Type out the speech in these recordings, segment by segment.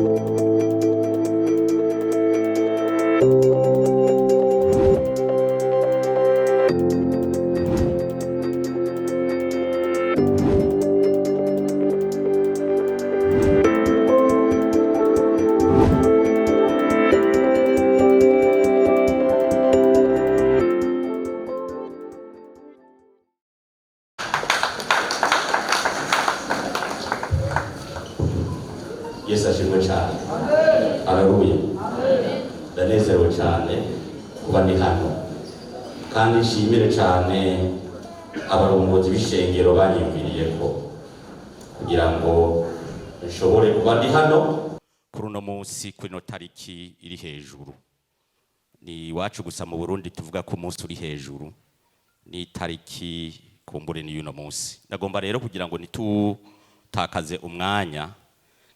Yesu ashimwe cyane. Haleluya. Ndanezerewe cyane kuba ndi hano kandi nshimire cyane abarongozi b'ishengero banyumviriye ko kugira ngo nshobore kuba ndi hano kuri uno munsi kuri no tariki iri hejuru. Ni iwacu gusa mu Burundi tuvuga ko umunsi uri hejuru, ni tariki kumbure ni uno munsi. Ndagomba rero kugira ngo nitutakaze umwanya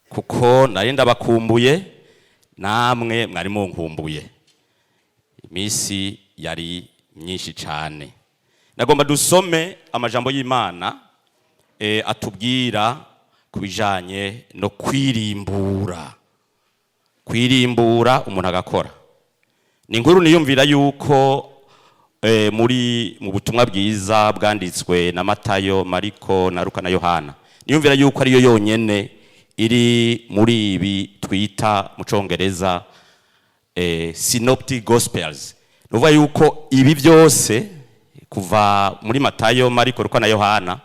kuko nari ndabakumbuye namwe mwari munkumbuye. Imisi yari myinshi cyane. Nagomba dusome amajambo y'Imana atubwira kubijanye no kwirimbura. Kwirimbura umuntu agakora. Ni inkuru niyumvira yuko mu butumwa bwiza bwanditswe na Matayo, Mariko na Luka na Yohana. Niyumvira yuko ariyo yonyene iri muri ibi twita mu Congereza synoptic gospels. Nuvuga yuko ibi byose kuva muri Matayo, Mariko, Luka na Yohana,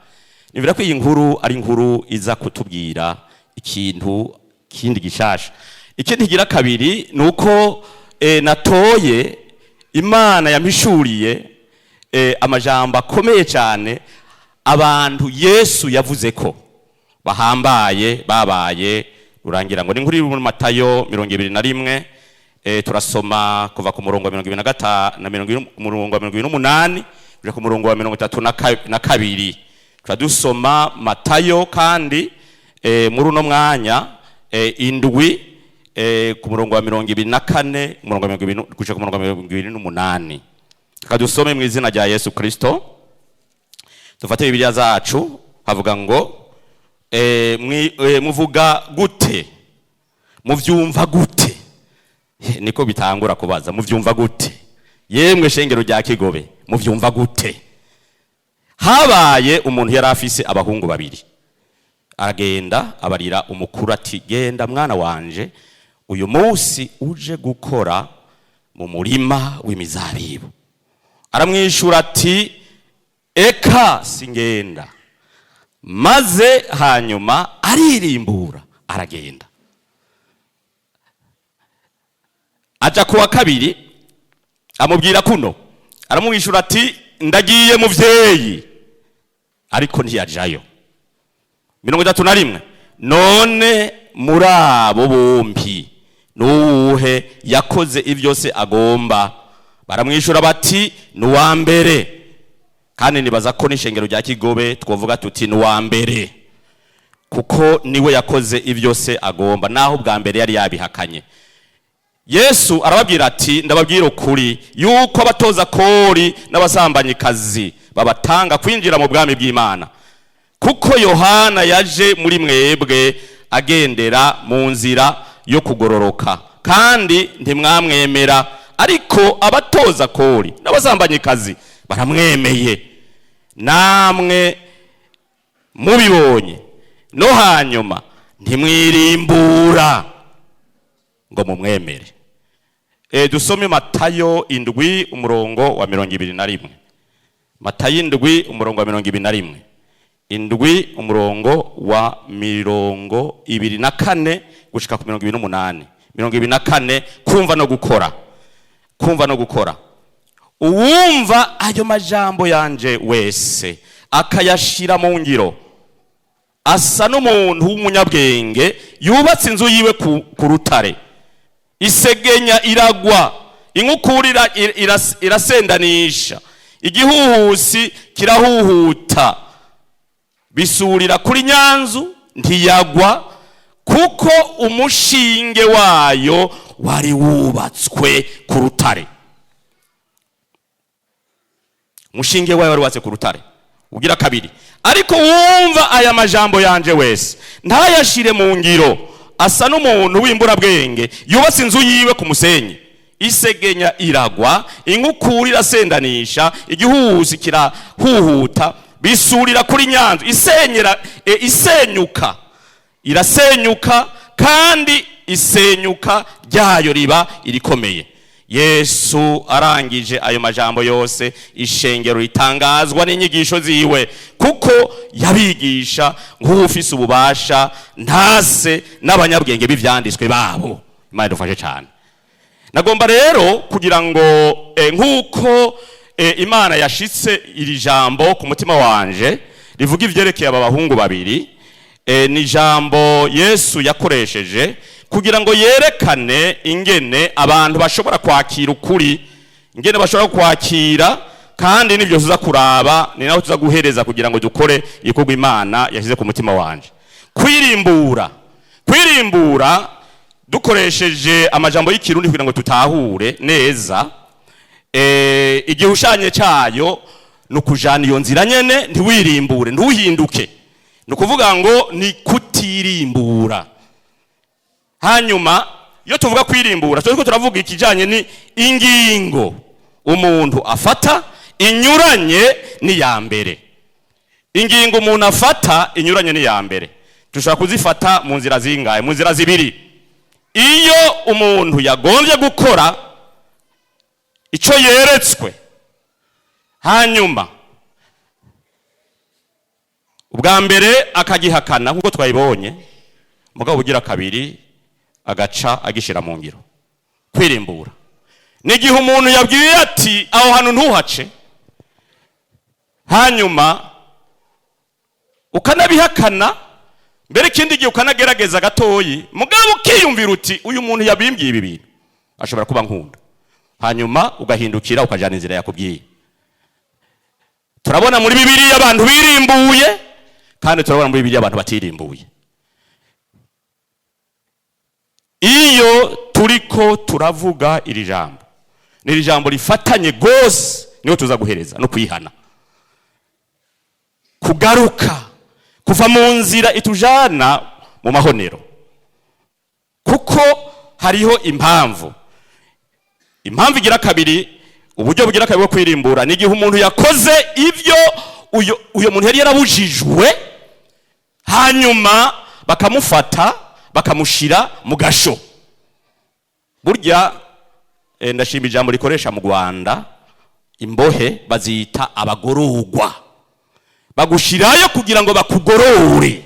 nivira ko iyi nkuru ari inkuru iza kutubwira ikintu kindi gishasha. Ikindi gira kabiri nuko natoye Imana yamishuriye amajambo akomeye cyane abantu Yesu yavuze ko bahambaye babaye urangira ngo ni nkuri muri Matayo 21 turasoma kuva ku murongo wa 25 na murongo wa 28 kuja ku murongo wa 32 tradusoma Matayo kandi muri uno mwanya indwi ku murongo wa 24 murongo wa 20 kuja ku murongo wa 28 kadusome mu izina rya Yesu Kristo. Dufate Bibiliya zacu havuga ngo muvuga gute, muvyumva gute, niko bitangura kubaza, muvyumva gute yemwe shengero rya Kigobe, muvyumva gute? Habaye umuntu yari afise abahungu babiri, aragenda abarira umukuru ati genda mwana wanje uyu munsi uje gukora mu murima w'imizabibu. Aramwishura ati eka singenda. Maze hanyuma aririmbura aragenda. Aja kuwa kabiri amubwira kuno, aramwishura ati ndagiye muvyeyi, ariko ntiyajayo. 31 none muri abo bombi nuwuhe yakoze ivyose agomba? Baramwishura bati nuwa mbere. Kandi nibaza ko n'ishengero rya Kigobe twovuga tuti nuwa mbere kuko niwe yakoze ivyose agomba, naho bwa mbere yari yabihakanye. Yesu arababwira ati ndababwira ukuri yuko abatoza kori n'abasambanyikazi babatanga kwinjira mu bwami bw'Imana, kuko Yohana yaje muri mwebwe agendera mu nzira yo kugororoka kandi ntimwamwemera, ariko abatoza kori n'abasambanyikazi baramwemeye. Namwe mubibonye no hanyuma ntimwirimbura ngo mumwemere. Dusome Matayo 7 umurongo wa 21. Matayo 7 umurongo wa 21. 7 umurongo wa 24 gushika ku 28. 24 kumva no gukora. Kumva no gukora. Uwumva ayo majambo yanje wese akayashira mu ngiro asa n'umuntu w'umunyabwenge yubatse inzu yiwe ku rutare. Isegenya iragwa, inkukurira irasendanisha, igihuhusi kirahuhuta, bisurira kuri nyanzu ntiyagwa, kuko umushinge wayo wari wubatswe ku rutare. Umushinge wayo wari wubatswe ku rutare. Ugira kabiri, ariko wumva aya majambo yanje wese ntayashire mu ngiro asa n'umuntu w'imburabwenge yubatse inzu yiwe ku musenyi, isegenya iragwa, inkukura irasendanisha, igihuhusi kirahuhuta, bisurira kuri nyanzu, isenyuka irasenyuka, kandi isenyuka ryayo riba irikomeye. Yesu arangije ayo majambo yose, ishengero ritangazwa n'inyigisho ziwe, kuko yabigisha nk'ufise ububasha, ntase n'abanyabwenge b'ivyanditswe babo. Imana idufashe cyane. Nagomba rero kugira ngo nk'uko Imana yashitse iri jambo ku mutima wanje rivuga ivyerekeye aba bahungu babiri, ni jambo Yesu yakoresheje kugira ngo yerekane ingene abantu bashobora kwakira ukuri, ingene bashobora kwakira, kandi nivyo tuza kuraba, ni naho tuza guhereza kugira ngo dukore igikorwa Imana yashyize ku mutima wanje. Kwirimbura dukoresheje amajambo y'ikirundi kugira ngo tutahure neza, igihushanye cyayo ni ukujana iyo nzira nyene, ntiwirimbure, ntuhinduke. Ni ukuvuga ngo ni kutirimbura. Hanyuma iyo tuvuga kwirimbura, turiko turavuga ikijanye ni ingingo umuntu afata inyuranye n'iya mbere. Ingingo umuntu afata inyuranye n'iya mbere dushobora kuzifata mu nzira zingahe? Mu nzira zibiri. Iyo umuntu yagombye gukora ico yeretswe, hanyuma ubwa mbere akagihakana nkuko twayibonye, mugabo bugira kabiri agaca agishira mu ngiro. Kwirimbura n'igihe umuntu yabwiye ati aho hantu ntuhace, hanyuma ukanabihakana, mbere ikindi gihe ukanagerageza gatoyi, mugabo ukiyumvira uti uyu muntu yabimbwiye ibi bintu ashobora kuba nkunda, hanyuma ugahindukira ukajana inzira yakubwiye. Turabona muri Bibiliya abantu birimbuye, kandi turabona muri Bibiliya abantu batirimbuye. Iyo turiko turavuga iri jambo, ni jambo rifatanye gose, niyo tuza guhereza no kwihana, kugaruka, kuva mu nzira itujana mu mahonero, kuko hariho impamvu igira kabiri. Uburyo bugira kabiri bwo kwirimbura ni igihe umuntu yakoze ivyo uyo muntu yari yarabujijwe, hanyuma bakamufata bakamushira mu gasho. Burya ndashima ijambo rikoresha mu Rwanda, imbohe bazita abagororwa, bagushirayo kugira ngo bakugorore.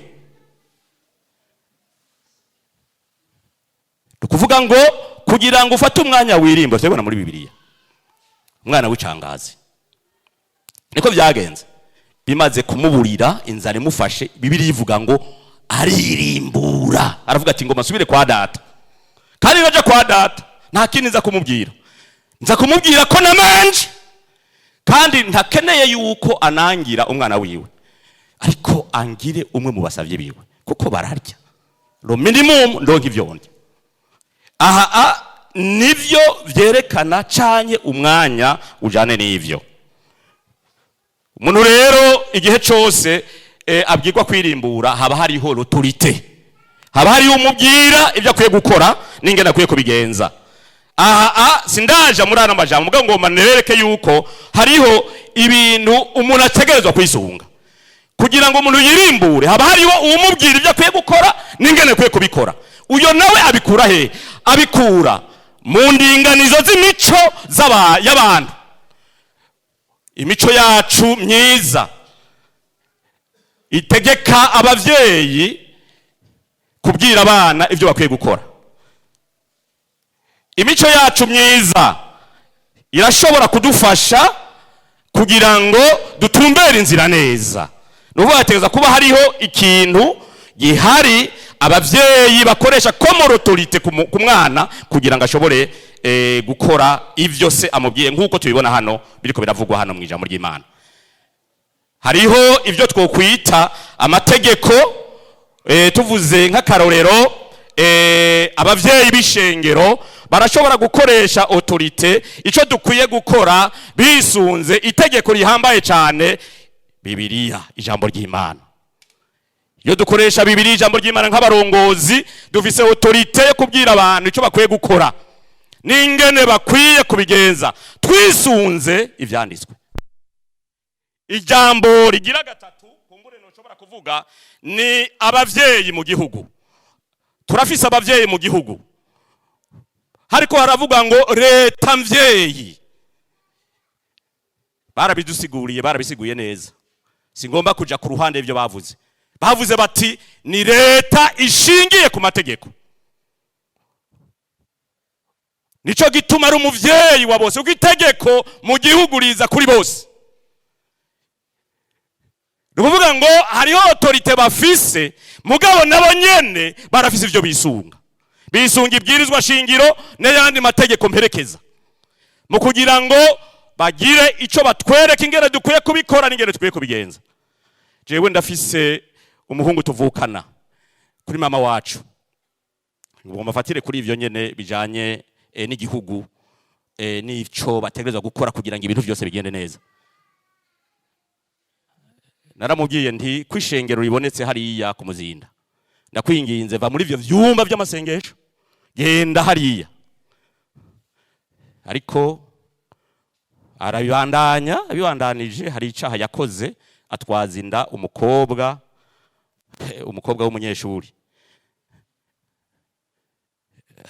Tukuvuga ngo kugira ngo ufate umwanya wirimba, tubona muri Bibiliya umwana w'icangazi niko byagenze, bimaze kumuburira inzara imufashe, Bibiliya ivuga ngo aririmbura, aravuga ati ngo masubire kwa data. Kandi naje kwa data nta kindi nza kumubwira, nza kumubwira ko namanje, kandi ntakeneye yuko anangira umwana wiwe, ariko angire umwe mu basavye biwe, kuko bararya lo minimum ndonka ivyo ndya. Aha nivyo vyerekana canye umwanya ujane n'ivyo. Umuntu rero igihe cyose abwirwa kwirimbura, haba hariho autorité, haba hariho umubwira ibyo akwiye gukora n'ingene akwiye kubigenza. Sindaja muri ana majambo, mugabo ngomba nereke yuko hariho ibintu umuntu ategerezwa kwisunga kugira ngo umuntu yirimbure. Haba hariho umubwira ibyo akwiye gukora n'ingene akwiye kubikora. Uyo nawe abikura he? Abikura mu ndinganizo z'imico y'abantu, imico yacu myiza itegeka abavyeyi kubwira abana ibyo bakwiye gukora. Imico yacu myiza irashobora kudufasha kugira ngo dutumbere inzira neza. Nuvuga hategeza kuba hariho ikintu gihari abavyeyi bakoresha comme autorité ku mwana kugira ngo ashobore gukora ivyo se amubwiye, nkuko tubibona hano biriko biravugwa hano mu ijambo ry'Imana. Hariho ivyo twokwita amategeko, tuvuze nk'akarorero, abavyeyi b'ishengero barashobora gukoresha autorité ico dukwiye gukora bisunze itegeko rihambaye cyane, Bibiliya, ijambo ry'Imana. iyo dukoresha Bibiliya ijambo ry'Imana nk'abarongozi dufise autorité yo kubwira abantu ico bakwiye gukora n'ingene bakwiye kubigenza twisunze ivyanditswe. Ijambo rigira gatatu kumbure noshobora kuvuga ni abavyeyi mu gihugu. Turafise abavyeyi mu gihugu, hariko haravuga ngo leta mvyeyi. Barabisiguye neza, singomba kuja ku ruhande ivyo bavuze bati ni leta ishingiye ku mategeko. Nico gituma ari umuvyeyi wa bose, uko itegeko mu gihugu riza kuri bose. Nukuvuga ngo hariho autorité bafise, mugabo nabo nyene barafise ivyo bisunga ibwirizwa shingiro n'ayandi mategeko mperekeza, mu kugira ngo bagire ico batwereka ingene dukwiye kubikora n'ingene dukwiye kubigenza. Jewe ndafise umuhungu tuvukana kuri mama wacu, ngo mafatire kuri ivyo nyene bijanye n'igihugu n'ico bategerezwa gukora kugira ngo ibintu byose bigende neza. Naramubwiye nti kwishengero ribonetse hariya ku Muzinda, ndakwinginze va muri ivyo vyumba by'amasengesho genda hariya. Ariko abibandanije hari icaha yakoze, atwaza inda umukobwa w'umunyeshuri.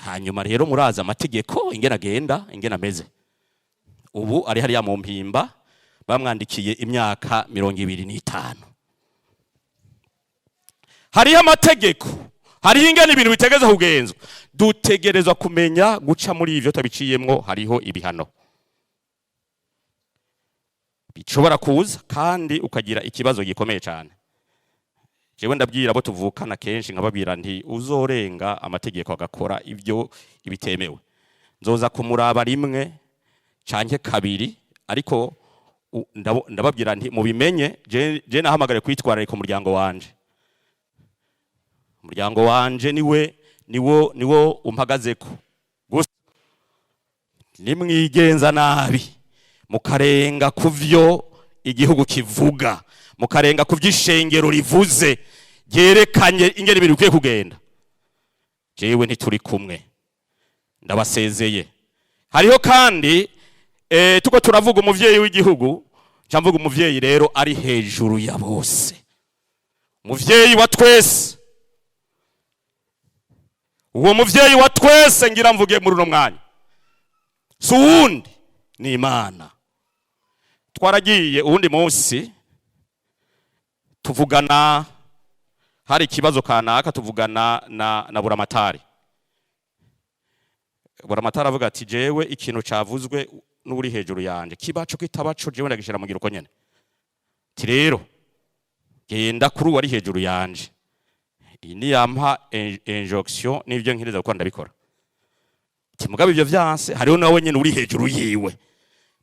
Hanyuma rero muraza amategeko ingena agenda ingena ameze. Ubu ari hariya mu mpimba bamwandikiye imyaka 25. Hariho amategeko, hariho ingene ibintu bitegeza kugenzwa. Dutegerezwa kumenya guca muri ivyo tabiciyemwo, hariho ibihano bishobora kuza kandi ukagira ikibazo gikomeye cyane. Jewe ndabwira abo tuvukana kenshi nkababwira nti uzorenga amategeko agakora ibyo ibitemewe, nzoza kumuraba rimwe canke kabiri, ariko ndababwira nti mubimenye je nahamagare kwitwara ku muryango wanje niwo umpagazeko. Gusa nimwigenza nabi mukarenga kuvyo igihugu kivuga, mukarenga kuvyishengero rivuze yerekanye ingene ibintu bikwiye kugenda, jewe ntituri kumwe, ndabasezeye. Hariho kandi tuko turavuga umuvyeyi w'igihugu, cyamvuga umuvyeyi rero ari hejuru ya bose, umuvyeyi wa twese. Uwo muvyeyi wa twese ngira mvuge muri uno mwanya suwundi ni Imana. Twaragiye uwundi munsi tuvugana, hari ikibazo kanaka tuvugana na buramatari. Buramatari avuga ati jewe ikintu cavuzwe n'uri hejuru yanje kibaco kitabaco jewe ndagishira mu giruko nyene. Ti rero genda kuri wari hejuru yanje, ini yampa injonction n'ivyo nkiriza gukora ndabikora. Ti mugabe ivyo vyanse hariho nawe nyene uri hejuru yiwe,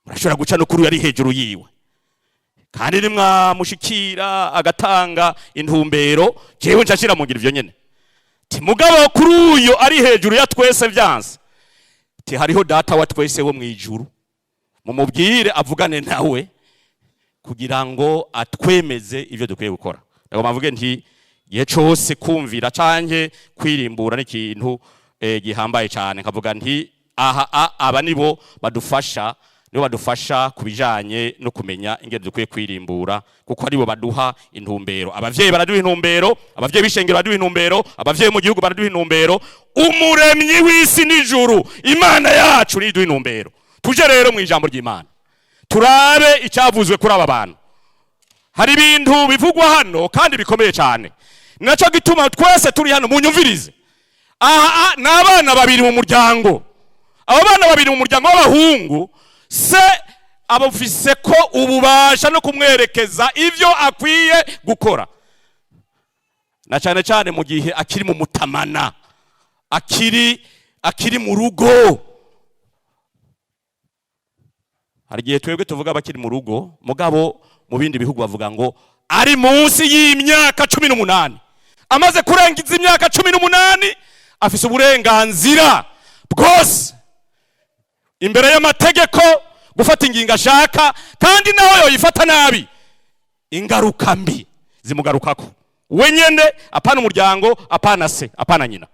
murashobora guca no kuri yari hejuru yiwe, kandi nimwamushikira agatanga intumbero jewe nshashira mu ngiro ivyo nyene. Ti mugabo kuri uyo ari hejuru ya twese vyanse, ti hariho data wa twese wo mwijuru, mumubwire avugane nawe kugira ngo atwemeze ivyo dukwiye gukora. Ndagomba mvuge nti gihe cyose kumvira canke kwirimbura n'ikintu gihambaye cyane, nkavuga nti aba nibo badufasha kubijanye no kumenya ingene dukwiye kwirimbura, kuko aribo baduha intumbero. Abavyeyi baraduha intumbero, abavyeyi bishengero baraduha intumbero, abavyeyi mu gihugu baraduha intumbero, umuremyi w'isi n'ijuru Imana yacu niduha intumbero. Tuje rero mu ijambo ry'Imana turabe icyavuzwe kuri aba bantu. Hari ibintu bivugwa hano kandi bikomeye cyane, naco gituma twese turi hano munyumvirize. N'abana babiri mu muryango, abo bana babiri mu muryango w'abahungu, se abafise ko ububasha no kumwerekeza ivyo akwiye gukora, na cyane cyane mu gihe akiri mu mutamana, akiri mu rugo. Hari gihe twebwe tuvuga abakiri mu rugo, mugabo mu bindi bihugu bavuga ngo ari munsi y'imyaka 18. Amaze kurengiza imyaka 18 afise uburenganzira bwose imbere y'amategeko gufata ingingo ashaka, kandi nawe yoyifata nabi ingaruka mbi zimugarukako. wenyene, apana umuryango, apana se, apana nyina.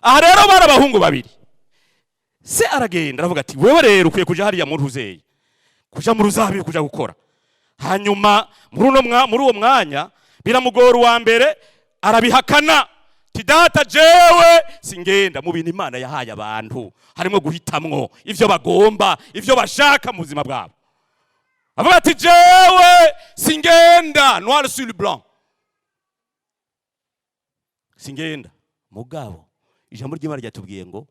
Aha rero bari abahungu babiri. Se aragenda aravuga ati wewe rero ukwiye kuja hariya mu Ruzeye, kuja mu ruzabibu kuja gukora. Hanyuma muri uwo mwanya biramugora uwa mbere, arabihakana. Ti data jewe singenda mu bintu Imana yahaye abantu, harimo guhitamwo ivyo bagomba, ivyo bashaka mu buzima bwabo. Avuga ati jewe singenda, noir sur blanc, singenda. Mugabo ijambo ry'Imana ryatubwiye ngo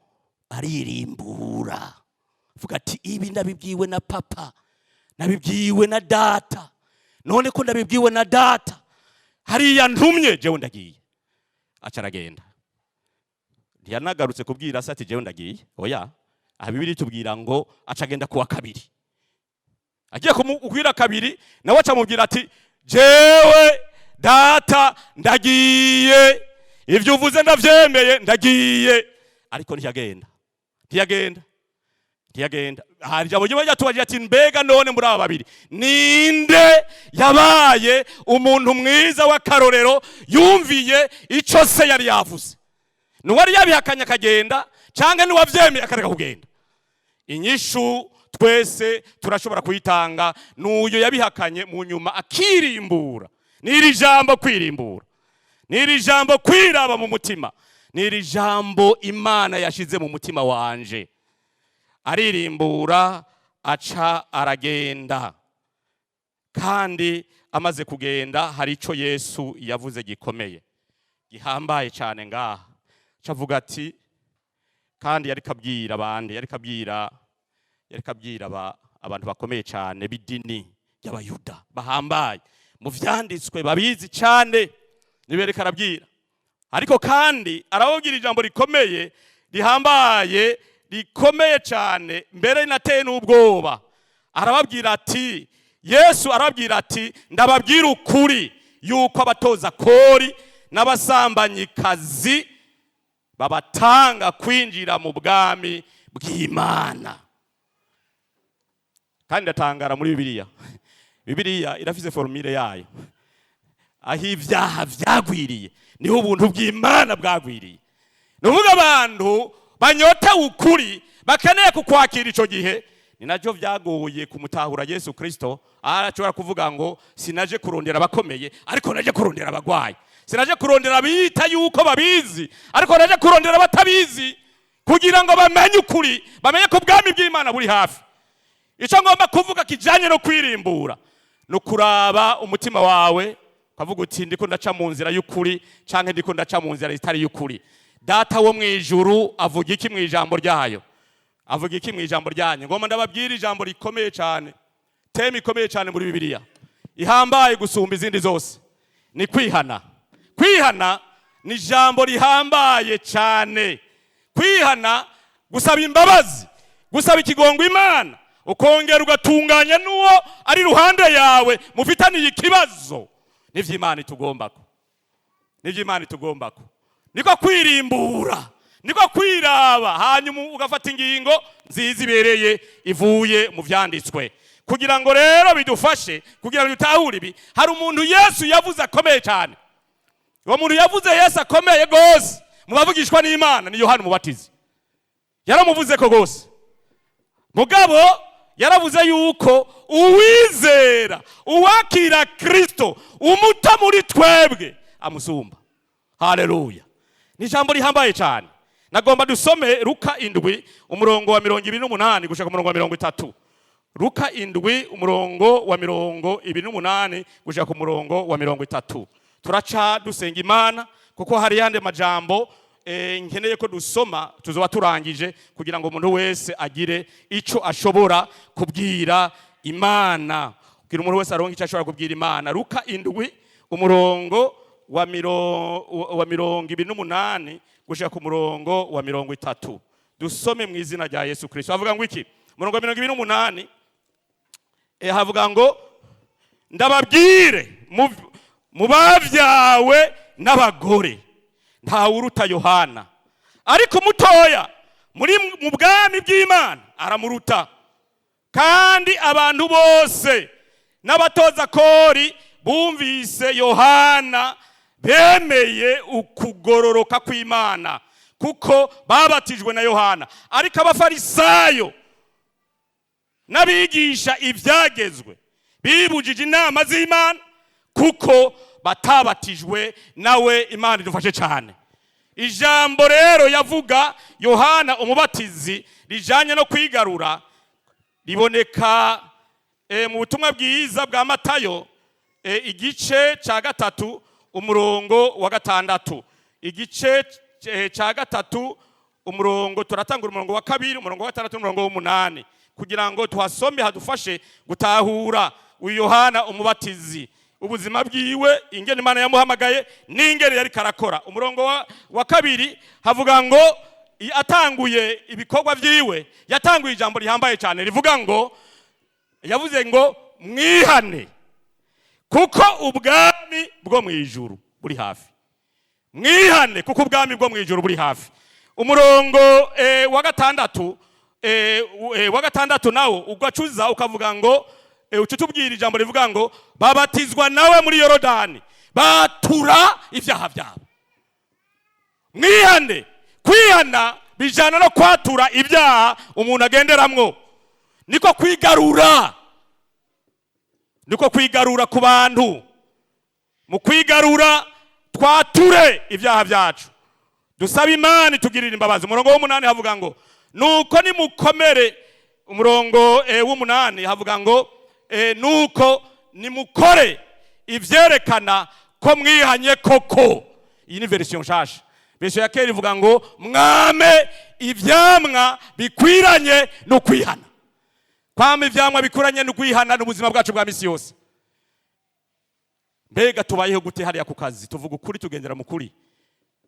aririmbura. Avuga ati ibi ndabibwiwe na papa, nabibwiwe na data, none ko ndabibwiwe na data, hariya ntumye, jewe ndagiye. Acaragenda. Ntiyanagarutse kubwira se ati jewe ndagiye. Oya, aha Bibiliya itubwira ngo acagenda kuwa kabiri. Agiye kumubwira kabiri, nawe acamubwira ati jewe data ndagiye, ivyo uvuze ndavyemeye, ndagiye. Ariko ntiyagenda. Hari ijambo ry'Imana ryatubajije ati mbega none muri aba babiri ninde yabaye umuntu mwiza w'akarorero yumviye ico se yari yavuze? Nuwari yabihakanya akagenda, canke nuwavyemeye akareka kugenda? Inyishu twese turashobora kuyitanga, n'uyo yabihakanye mu nyuma akirimbura. N'iri jambo kwirimbura, n'iri jambo kwiraba mu mutima, n'iri jambo Imana yashize mu mutima wanje. Aririmbura, aca aragenda. Kandi amaze kugenda hari ico Yesu yavuze gikomeye, gihambaye cyane ngaha. Cavuga ati, kandi yari kabwira abandi, yari kabwira abantu bakomeye cyane b'idini y'Abayuda bahambaye mu vyanditswe, babizi cyane, nibereka arabwira. Ariko kandi arababwira ijambo rikomeye, rihambaye, rikomeye cyane, mbere nateye n'ubwoba. Arababwira ati, Yesu arababwira ati ndababwira ukuri yuko abatoza kori n'abasambanyikazi babatanga kwinjira mu bwami bw'Imana. Kandi ndatangara muri Bibiliya irafise formule yayo. Aho ivyaha vyagwiriye niho ubuntu bw'Imana bwagwiriye. Nuvuga abantu banyota ukuri bakeneye kukwakira ico gihe, ni navyo vyagoye kumutahura Yesu Kristo. Arashobora kuvuga ngo sinaje kurondera abakomeye, ariko naje kurondera abagwayi. Sinaje kurondera abita yuko babizi, ariko naje kurondera batabizi, kugira ngo bamenye ukuri, bamenye ko ubwami bw'Imana buri hafi. Ico ngomba kuvuga kijanye no kwirimbura, no kuraba umutima wawe, kavuga uti ndiko ndaca mu nzira y'ukuri canke ndiko ndaca mu nzira itari y'ukuri. Data wo mwijuru avuga iki mu ijambo ryayo? Avuga iki mu ijambo ryanyu? Ngomba ndababwira ijambo rikomeye cyane, teme ikomeye cyane muri Bibiliya, ihambaye gusumba izindi zose, ni kwihana. Kwihana ni ijambo rihambaye cyane. Kwihana, gusaba imbabazi, gusaba ikigongo Imana, ukongera ugatunganya n'uwo ari ruhande yawe mufitaniye ikibazo. Nivyo Imana itugombako, nivyo Imana itugombako. Niko kwirimbura, niko kwiraba, hanyuma ugafata ingingo nziza ibereye ivuye mu vyanditswe. Kugira ngo rero bidufashe, kugira ngo dutahure ibi, hari umuntu Yesu yavuze akomeye cyane. Uwo muntu yavuze Yesu akomeye gose mu bavugishwa n'Imana ni Yohana Umubatizi. Yaramuvuze ko gose. Mugabo yaravuze yuko uwizera, uwakira Kristo, umuta muri twebwe amusumba. Haleluya. Ni jambo rihambaye cyane. Nagomba dusome Luka 7 umurongo wa 28 gushaka umurongo wa 30. Luka 7 umurongo wa 28 gushaka umurongo wa 30. Turaca dusenga Imana kuko hari yande majambo nkeneye ko dusoma tuzoba turangije, kugira ngo umuntu wese agire ico ashobora kubwira Imana, kugira umuntu wese aronke ico ashobora kubwira Imana. Luka 7 umurongo wa 28 gushaka ku murongo wa 30. Dusome mu izina rya Yesu Kristo. Havuga ngo iki? Murongo wa 28 havuga ngo ndababwire mu bavyawe n'abagore nta uruta Yohana, ariko mutoya muri mu bwami bw'Imana aramuruta. Kandi abantu bose n'abatoza kori bumvise Yohana bemeye ukugororoka kw'Imana kuko babatijwe na Yohana. Ariko abafarisayo n'abigisha ivyagezwe bibujije inama z'Imana kuko batabatijwe nawe. Imana idufashe cyane. Ijambo rero yavuga Yohana umubatizi rijanye no kwigarura riboneka mu butumwa bwiza bwa Matayo igice ca 3 umurongo wa 6. Igice ca 3 umurongo turatangura umurongo wa 2, umurongo wa 6 n'umurongo wa 8 kugira ngo tuhasome hadufashe gutahura uyu Yohana umubatizi ubuzima bwiwe, ingene Imana yamuhamagaye n'ingene yari karakora. Umurongo wa 2 havuga ngo atanguye ibikorwa byiwe yatanguye ijambo rihambaye cyane rivuga ngo yavuze ngo mwihane kuko ubwami bwo mwijuru buri hafi. Mwihane kuko ubwami bwo mwijuru buri hafi. Umurongo wa 6 nawo ugacuza ukavuga ngo ucutubwira ijambo rivuga ngo babatizwa nawe muri Yorodani batura ivyaha byabo. Mwihane, kwihana bijana no kwatura ibyaha umuntu agenderamwo. Niko kwigarura ku bantu. Mu kwigarura twature ibyaha byacu, dusaba Imana itugirira imbabazi. Umurongo w'8 havuga ngo nuko nimukomere. Umurongo w'8 havuga ngo nuko nimukore ivyerekana ko mwihanye koko. Iyi ni version nshasha. Version ya kera ivuga ngo mwame ivyamwa bikwiranye no kwihana. Kwame ivyamwa bikwiranye no kwihana n'ubuzima bwacu bwa misi yose. Mbega tubayeho gute hariya ku kazi? Tuvuga ukuri, tugendera mu kuri.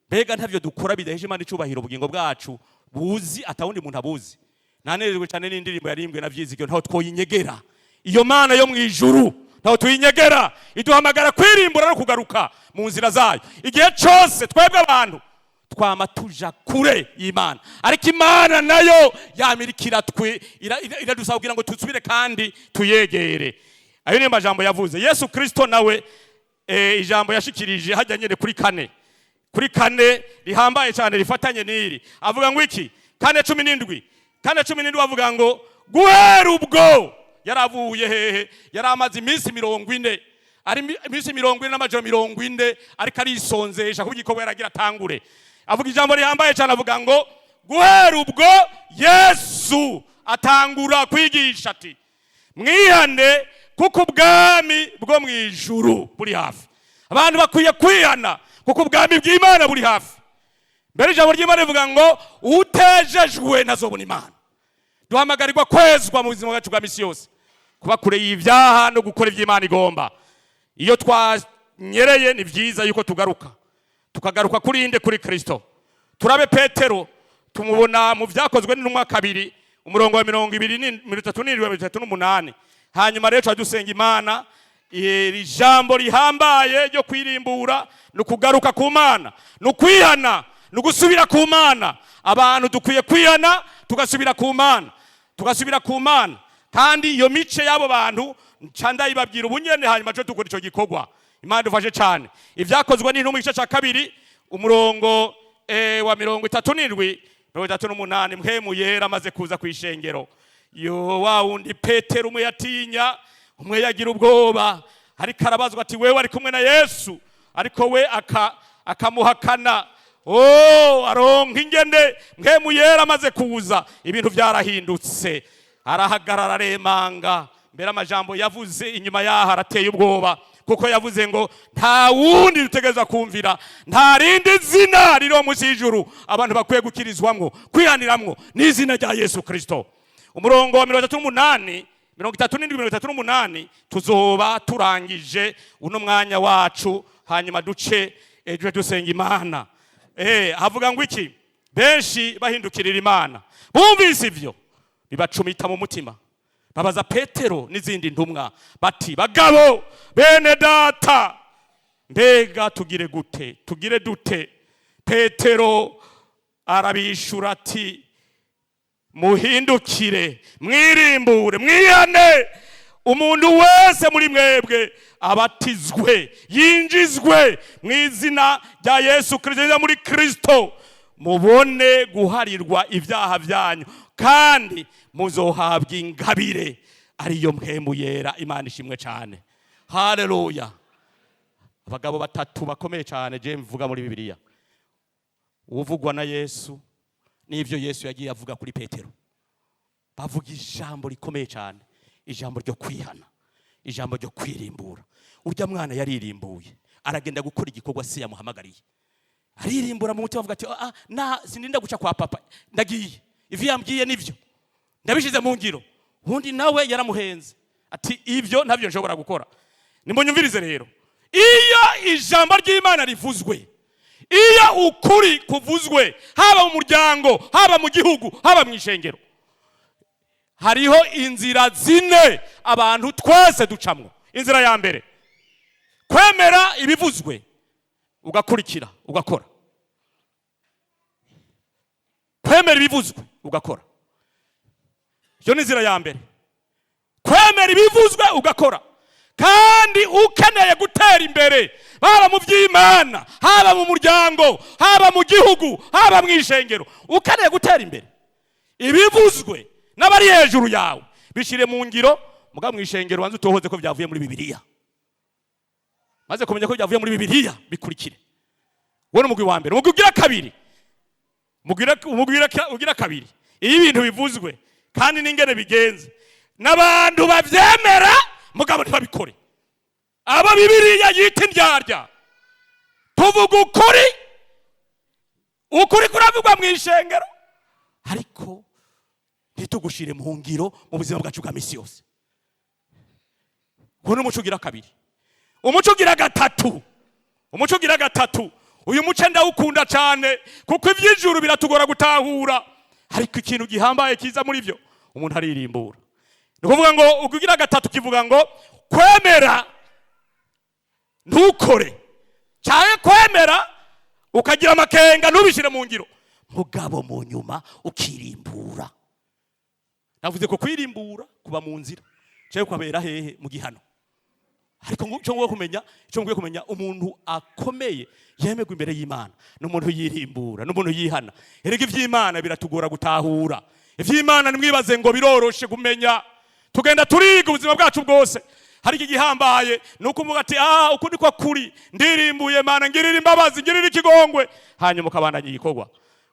Mbega ntavyo dukora bidaheje Imana icubahiro ubugingo bwacu buzi atawundi muntu abuzi. Nanerejwe cyane n'indirimbo yarimbwe na Vyizigiro ntaho twoyinyegera. Iyo Mana yo mwijuru ntaho tuyinyegera, iduhamagara kwirimbura no kugaruka mu nzira zayo. Igihe cyose twebwe abantu twama tuja kure y'Imana, ariko Imana nayo yamirikira iradusaba kugira ngo tusubire kandi tuyegere. Ayo ni majambo yavuze Yesu Kristo nawe. Ijambo yashikirije hajya nyene kuri 4 rihambaye cyane rifatanye n'iri. Avuga ngo iki 4:17 avuga ngo guhera ubwo yaravuye hehe, yaramaze iminsi 40, ari iminsi 40 n'amajoro 40 ariko arisonzesha kuko igikorwa yaragira tangure. Avuga ijambo rihambaye cyane avuga ngo guhera ubwo Yesu atangura kwigisha ati mwihane kuko ubwami bwo mwijuru buri hafi. Abantu bakwiye kwihana kuko ubwami bw'Imana buri hafi. Mbere ijambo ry'Imana rivuga ngo utejejwe ntazobona Imana. Duhamagarirwa kwezwa mu buzima bwacu bwa misi yose, kuba kure y'ivyaha no gukora ivy'Imana igomba. Iyo twanyereye ni vyiza yuko tukagaruka kuri inde, kuri Kristo. Turabe Petero tumubona mu vyakozwe n'intumwa 2 umurongo wa 27:38. Hanyuma rero dusenga Imana iri jambo rihambaye ryo kwirimbura no kugaruka ku Mana no kwihana no gusubira ku Mana. Abantu dukwiye kwihana tugasubira ku Mana, kandi iyo mice y'abo bantu ncanda ibabwira ubunyene. Hanyuma cyo dukora ico gikorwa. Imana dufashe cyane. Ivyakozwe n'intumwa igice ca 2 umurongo wa 37:38. Mpwemu yera amaze kuza kwishengero, yo wa wundi Petero umwe yatinya, umwe yagira ubwoba, ariko arabazwa ati wewe ari kumwe na Yesu, ariko we akamuhakana. Aronka ingene mpwemu yera amaze kuza ibintu byarahindutse. Arahagarara remanga. Mbere amajambo yavuze inyuma yaho arateye ubwoba, kuko yavuze ngo nta wundi dutegereza kumvira, nta rindi zina riri munsi y'ijuru abantu bakwiye gukirizwamwo kwihaniramwo n'izina rya Yesu Kristo. Umurongo wa 37:38 tuzoba turangije uno mwanya wacu, hanyuma duce dusenga Imana. Havuga ngo iki? Benshi bahindukirira Imana bumvise ivyo bibacumita mu mutima, babaza Petero n'izindi ntumwa bati bagabo bene data, mbega tugire dute? Petero arabishura ati muhindukire, mwirimbure, mwihane umuntu wese muri mwebwe abatizwe yinjizwe mu izina rya Yesu Kristo, muri Kristo mubone guharirwa ibyaha byanyu kandi muzohabwa ingabire ariyo mpemu yera. Imana ishimwe cyane. Haleluya. Abagabo batatu bakomeye cyane je mvuga muri Bibiliya, uvugwa na Yesu n'ivyo Yesu yagiye avuga kuri Petero. Bavuga ijambo rikomeye cyane, ijambo ryo kwihana, ijambo ryo kwirimbura. Urya mwana yaririmbuye aragenda gukora igikorwa se yamuhamagariye, aririmbura mu mutima avuga ati na sininda guca kwa papa, ndagiye ivyo yambwiye nivyo ndabishize mu ngiro. Undi nawe yaramuhenze ati ivyo ntavyo nshobora gukora. Nimunyumvirize rero, iyo ijambo ry'Imana rivuzwe, iyo ukuri kuvuzwe, haba mu muryango, haba mu gihugu, haba mu ishengero, hariho inzira zine abantu twese ducamwo. Inzira ya mbere, kwemera ibivuzwe ugakurikira ugakora. Kwemera ibivuzwe ugakora, iyo ni inzira ya mbere. Kwemera ibivuzwe ugakora, kandi ukeneye gutera imbere, haba mu by'Imana, haba mu muryango, haba mu gihugu, haba mu ishengero, ukeneye gutera imbere, ibivuzwe n'abari hejuru yawe bishire mu ngiro. Muga mu ishengero wanze utohoze ko byavuye muri Bibiliya, maze kumenya ko byavuye muri Bibiliya bikurikire. Wone umugwi wa mbere, umugwi ugira kabiri, ugira kabiri, iyo ibintu bivuzwe kandi n'ingene bigenze n'abantu bavyemera mugabo ntibabikore, abo Bibiliya yita indyarya. Tuvuga ukuri kuravugwa mu ishengero, ariko ntitugushire mu ngiro mu buzima bwacu bwa misi yose. Kuno umuco ugira kabiri. Umuco ugira gatatu, umuco ugira gatatu, uyu muco ndawukunda cyane kuko ivy'ijuru biratugora gutahura, ariko ikintu gihambaye kiza muri byo umuntu aririmbura. Ni kuvuga ngo ugira gatatu kivuga ngo kwemera ntukore, cyane kwemera ukagira amakenga ntubishire mu ngiro, mugabo mu nyuma ukirimbura. Navuze ko kwirimbura kuba mu nzira cyo kwabera hehe mu gihano, ariko cyo ngwe kumenya umuntu akomeye yemegwa imbere y'Imana n'umuntu yirimbura n'umuntu yihana. Erega ivy'Imana biratugora gutahura, ivy'Imana nimwibaze ngo biroroshe kumenya. Tugenda turiga ubuzima bwacu bwose, hari iki gihambaye nuko umuga ati uko ndiko kuri ndirimbuye Mana ngirira imbabazi ngirira ikigongwe, hanyuma ukabandanya igikorwa.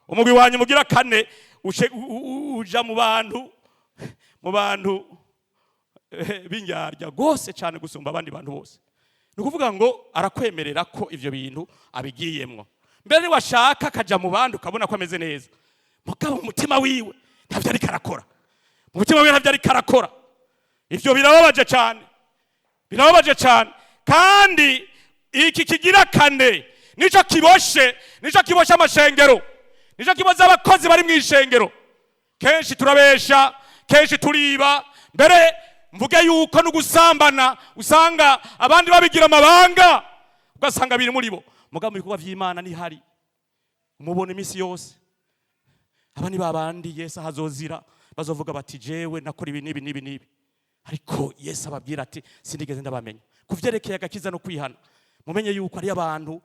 Umugwi wanyu mugira kane uja mu bantu bingyarya gose cyane gusumba abandi bantu bose. Nukuvuga ngo arakwemerera ko ivyo bintu abigiyemwo, mbere washaka akaja mu bantu ukabona ko ameze neza, mugabo mu mutima wiwe ntavyo ari karakora, mu mutima wiwe ntavyo ari karakora. Ivyo birababaje cyane, kandi iki kigira kane nico kiboshe amashengero, nico kiboza abakozi bari mu ishengero. Kenshi turabesha, kenshi turiba, mbere mvuge yuko n'ugusambana usanga abandi babigira amabanga, ugasanga biri muri bo. Mugabo ibikorwa vy'Imana ni hari umubona imisi yose. Abandi babandi Yesu hazozira bazovuga bati jewe nakora ibi nibi, ariko Yesu ababwira ati sindigeze ndabamenya. Kuvyerekeye agakiza no kwihana, mumenye yuko ari abantu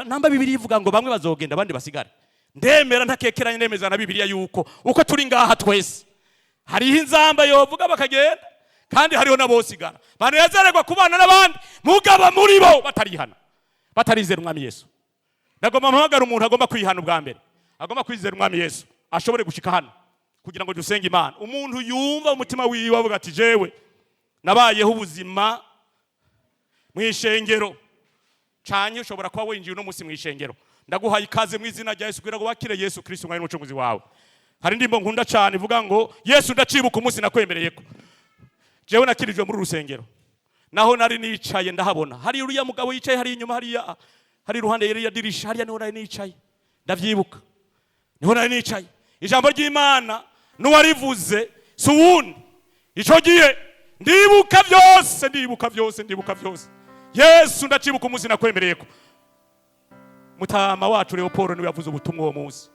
namba Bibiliya ivuga ngo bamwe bazogenda abandi basigare. Ndemera ntakekeranye nemeza na Bibiliya yuko uko turi ngaha twese hariho inzamba yovuga bakagenda, kandi hariho nabosigara banezererwa kubana n'abandi, mugaba muri bo batarihana, batarizera umwami Yesu. Ndagomba mpamagara umuntu agomba kwihana ubwa mbere, agomba kwizera umwami Yesu ashobore gushika hano kugira ngo dusenge Imana. Umuntu yumva umutima wiwe avuga ati jewe nabayeho ubuzima mu ishengero, canye ushobora kuba winjiye no musi mu ishengero, ndaguhaye ikaze mu izina rya Yesu kugira ngo wakire Yesu Kristo mwari n'umucunguzi wawe. Hari ndimbo nkunda cyane ivuga ngo Yesu ndacibuka umunsi nakwemereyeko. Jewe nakirijwe muri rusengero, naho nari nicaye ndahabona hari uriya mugabo yicaye hari inyuma, hari iruhande yari yadirisha, hari niho nari nicaye, ndavyibuka niho nari nicaye. Ijambo ry'Imana n'uwarivuze suwundi, ico gihe ndibuka byose. Yesu ndacibuka umunsi nakwemereyeko. Mutama wacu Leopold niwe yavuze ubutumwa uwo munsi,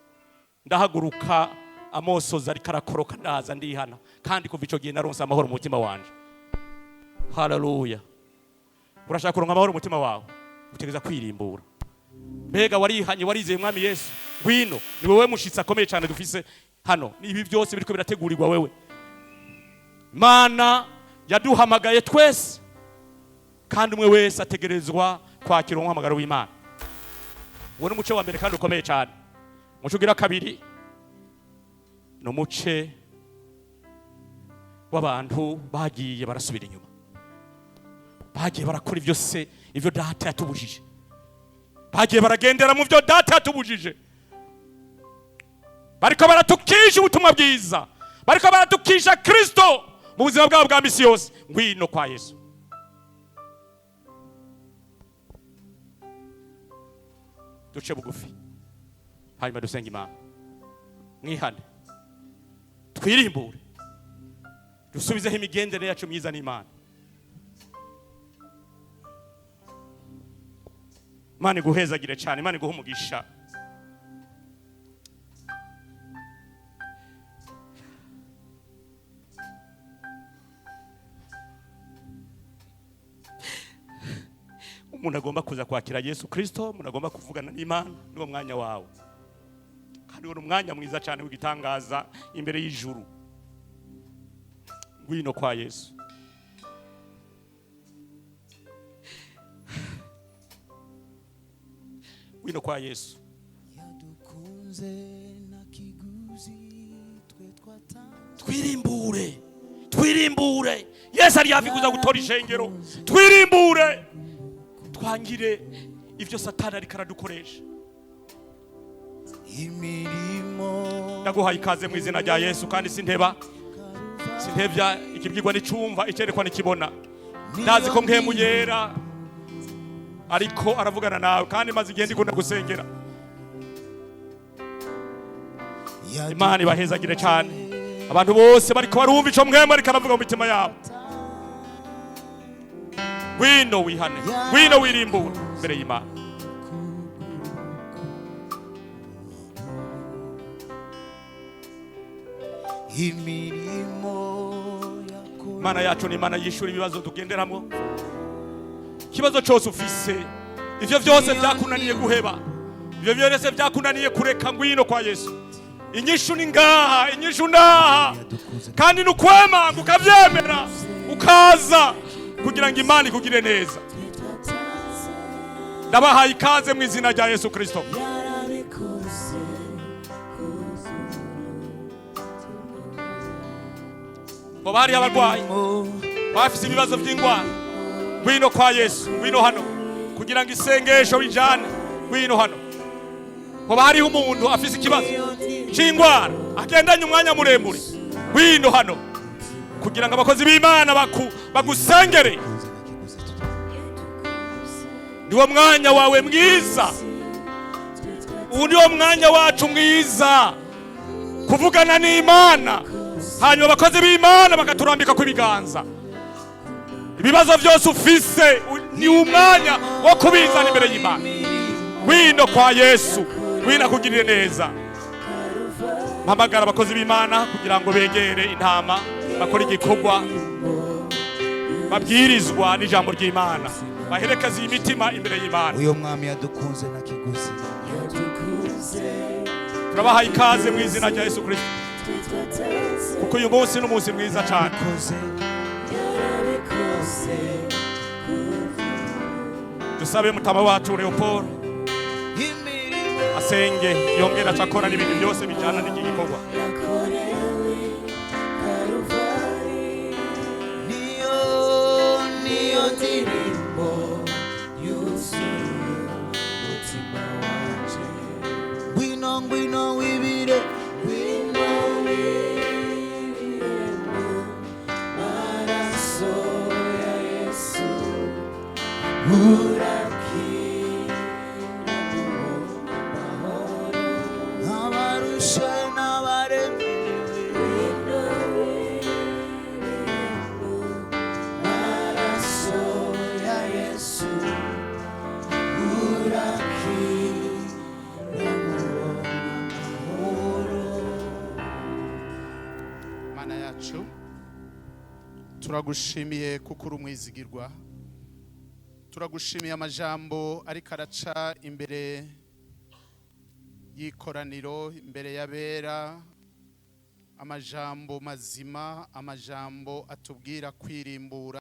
ndahaguruka amosoza ari karakoroka ndaza ndihana, kandi kuva ico gihe naronse amahoro mu mutima wanje. Haleluya. Urashaka kuronka amahoro umutima wawe, utegeza kwirimbura. Mbega warihanye warizeye Mwami Yesu, ngwino ni wewe mushitsi akomeye cyane dufise hano. Ibi byose biriko birategurirwa wewe. Mana yaduhamagaye twese, kandi umwe wese ategerezwa kwakira umuhamagaro w'Imana. Uwo n'umuce wa mbere kandi ukomeye cyane. Umuce ugira kabiri no muce w'abantu bagiye barasubira inyuma, bagiye barakora ivyo data yatubujije, bagiye baragendera mu byo data yatubujije, bariko baratukisha ubutumwa bwiza, bariko baratukisha Kristo mu buzima bwabo bwa misi yose. Ngwino kwa Yesu. Duce bugufi hanyuma dusenga Imana. Mwihane, twirimbure, dusubizeho imigendere yacu myiza n'Imana. Imana iguhezagire cyane, Imana iguhe umugisha. Umuntu agomba kuza kwakira Yesu Kristo, umuntu agomba kuvugana n'Imana, niwo mwanya wawe. Kandi uwo mwanya mwiza cyane w'igitangaza imbere y'ijuru. Ngwino kwa Yesu. Ngwino kwa Yesu. Twirimbure, twirimbure. Yesu ari hafi kuza gutora ishengero. Twirimbure, twangire ivyo Satani ariko aradukoresha. Ndaguhaye ikaze mu izina rya Yesu, kandi sintebya ikibwirwa n'icumva, icyerekwa n'ikibona. Ndazi ko mpemu yera ariko aravugana nawe, kandi maze igihe ndikunda gusengera. Imana ibahezagire cyane abantu bose bariko barumva ico mpemu ariko aravuga mu mitima yabo. Ngwino wihane, ngwino wirimbura mbere y'Imana. Mana yacu ni Imana yishura ibibazo tugenderamo. Kibazo cyose ufise, ivyo byose byakunaniye guheba, ivyo byose byakunaniye kureka, ngwino kwa Yesu. Inyishu ni ngaha, inyishu ndaha, kandi nukwema ukavyemera ukaza kugira ngo Imana ikugire neza. Ndabahaye ikaze mu izina rya Yesu Kristo. Bari abarwayi bafise ibibazo by'ingwara, ngwino kwa Yesu, ngwino hano kugira ngo isengesho bijane. Ngwino hano. Bari umuntu afise ikibazo cy'ingwara agendanye umwanya muremure, ngwino hano kugira ngo abakozi b'Imana bagusengere. Niwo mwanya wawe mwiza, niwo mwanya wacu mwiza kuvugana n'Imana, hanyuma abakozi b'Imana bakaturambika ku biganza. Ibibazo byose ufise ni umwanya wo kubizana imbere y'Imana. Ngwino kwa Yesu, ngwino akugirire neza. Mpamagara abakozi b'Imana kugira ngo begere intama, bakora igikorwa, babwirizwa n'ijambo ry'Imana, baherekeze imitima imbere y'Imana. Uyo mwami yadukunze na kiguzi. Turabaha ikaze mu izina rya Yesu Kristo, kuko uyu munsi n'umunsi mwiza cyane. Dusabe mutama wacu Leopold asenge, yongera acakora n'ibindi byose bijana n'iki gikorwa. Niyo ndirimbo yuzuye umutima wanje. Ngwino wibire, maraso ya Yesu urakira amahoro. Abarushe n'abaremerewe, maraso ya Yesu urakira amahoro. Mana yacu turagushimiye kuko uri umwizigirwa, turagushimiye amajambo ariko araca imbere y'ikoraniro, imbere y'abera, amajambo mazima, amajambo atubwira kwirimbura.